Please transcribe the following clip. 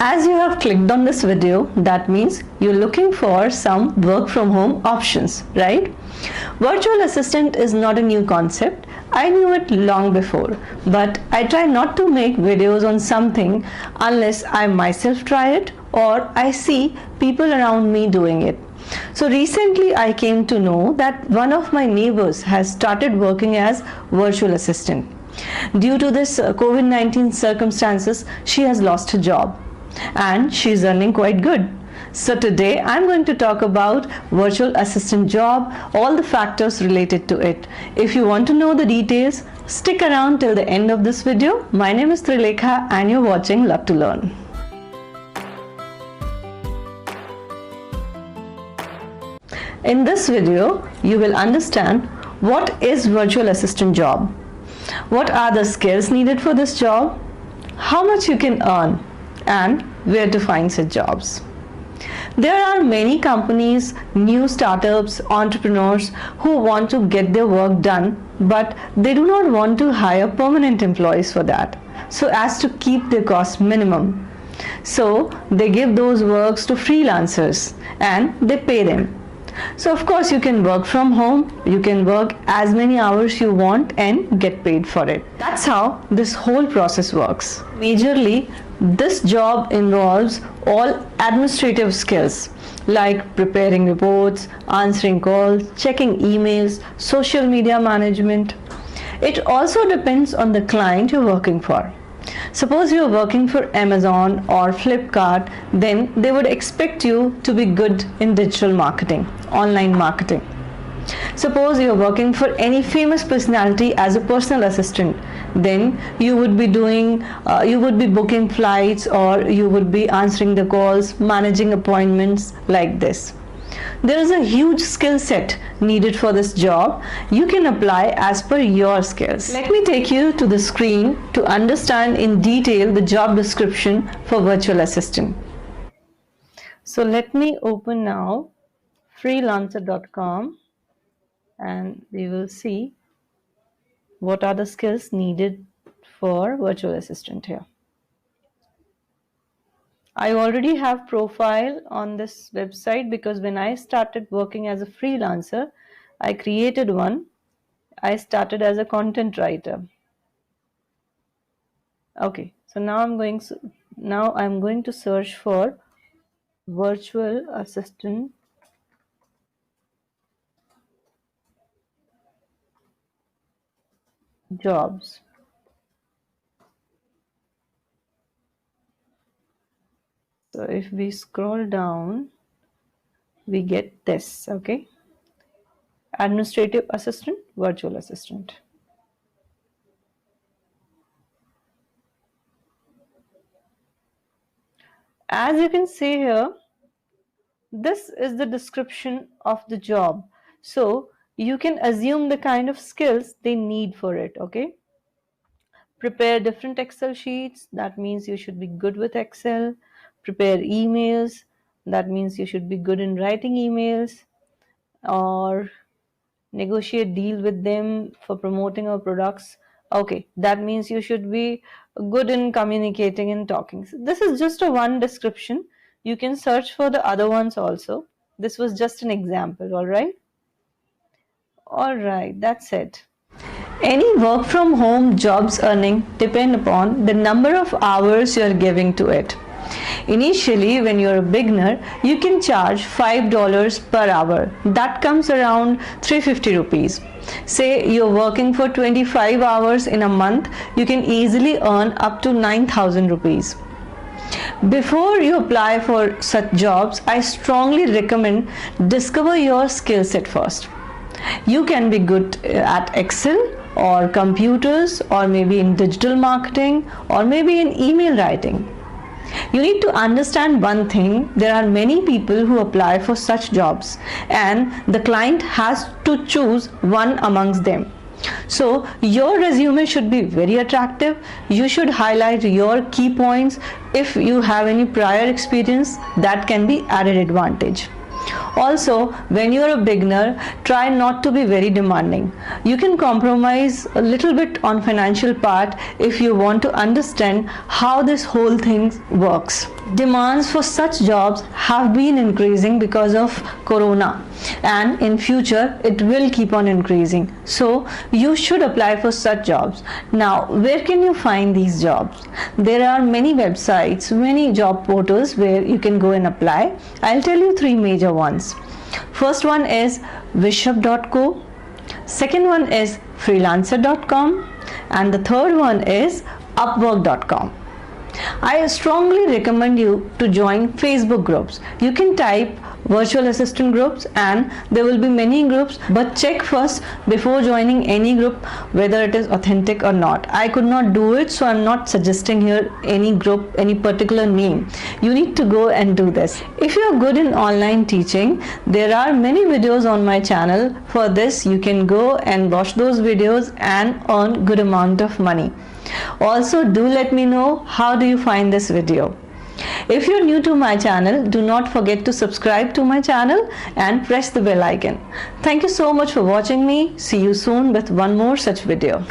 As you have clicked on this video, that means you're looking for some work from home options, right? Virtual assistant is not a new concept. I knew it long before, but I try not to make videos on something unless I myself try it or I see people around me doing it. So recently I came to know that one of my neighbors has started working as virtual assistant. Due to this COVID-19 circumstances, she has lost her job and she's earning quite good. So today I'm going to talk about virtual assistant job, all the factors related to it. If you want to know the details, stick around till the end of this video. My name is Trilekha and you're watching Love to Learn. In this video, you will understand what is virtual assistant job, what are the skills needed for this job, how much you can earn, and where to find such jobs. There are many companies, new startups, entrepreneurs who want to get their work done, but they do not want to hire permanent employees for that, so as to keep their cost minimum. So they give those works to freelancers and they pay them. So of course you can work from home, you can work as many hours you want and get paid for it. That's how this whole process works. Majorly, this job involves all administrative skills like preparing reports, answering calls, checking emails, social media management. It also depends on the client you're working for. Suppose you're working for Amazon or Flipkart, then they would expect you to be good in digital marketing, online marketing. Suppose you're working for any famous personality as a personal assistant, then you would be booking flights or you would be answering the calls, managing appointments like this. There is a huge skill set needed for this job. You can apply as per your skills. Let me take you to the screen to understand in detail the job description for virtual assistant. So let me open now freelancer.com and we will see what are the skills needed for virtual assistant here. I already have profile on this website because when I started working as a freelancer, I created one. I started as a content writer. Okay, so now I'm going to search for virtual assistant jobs. So if we scroll down, we get this, okay? Administrative assistant, virtual assistant. As you can see here, this is the description of the job. So you can assume the kind of skills they need for it, okay? Prepare different Excel sheets, that means you should be good with Excel. Prepare emails, that means you should be good in writing emails, or negotiate deal with them for promoting our products. Okay, that means you should be good in communicating and talking. So this is just a one description. You can search for the other ones also. This was just an example, all right? All right, that's it. Any work from home job's earning depend upon the number of hours you are giving to it. Initially, when you're a beginner, you can charge $5 per hour. That comes around 350 rupees. Say you're working for 25 hours in a month, you can easily earn up to 9,000 rupees. Before you apply for such jobs, I strongly recommend discover your skill set first. You can be good at Excel or computers or maybe in digital marketing or maybe in email writing. You need to understand one thing, there are many people who apply for such jobs and the client has to choose one amongst them. So your resume should be very attractive. You should highlight your key points. If you have any prior experience, that can be added advantage. Also, when you are a beginner, try not to be very demanding. You can compromise a little bit on financial part if you want to understand how this whole thing works. Demands for such jobs have been increasing because of Corona, and in future it will keep on increasing. So you should apply for such jobs. Now, where can you find these jobs? There are many websites, many job portals where you can go and apply. I'll tell you three major ones. First one is Vishup.co, second one is Freelancer.com, and the third one is Upwork.com. I strongly recommend you to join Facebook groups. You can type virtual assistant groups and there will be many groups, but check first before joining any group whether it is authentic or not. I could not do it, so I'm not suggesting here any group, any particular name. You need to go and do this. If you are good in online teaching, there are many videos on my channel. For this, you can go and watch those videos and earn good amount of money. Also, do let me know how do you find this video. If you're new to my channel, do not forget to subscribe to my channel and press the bell icon. Thank you so much for watching me. See you soon with one more such video.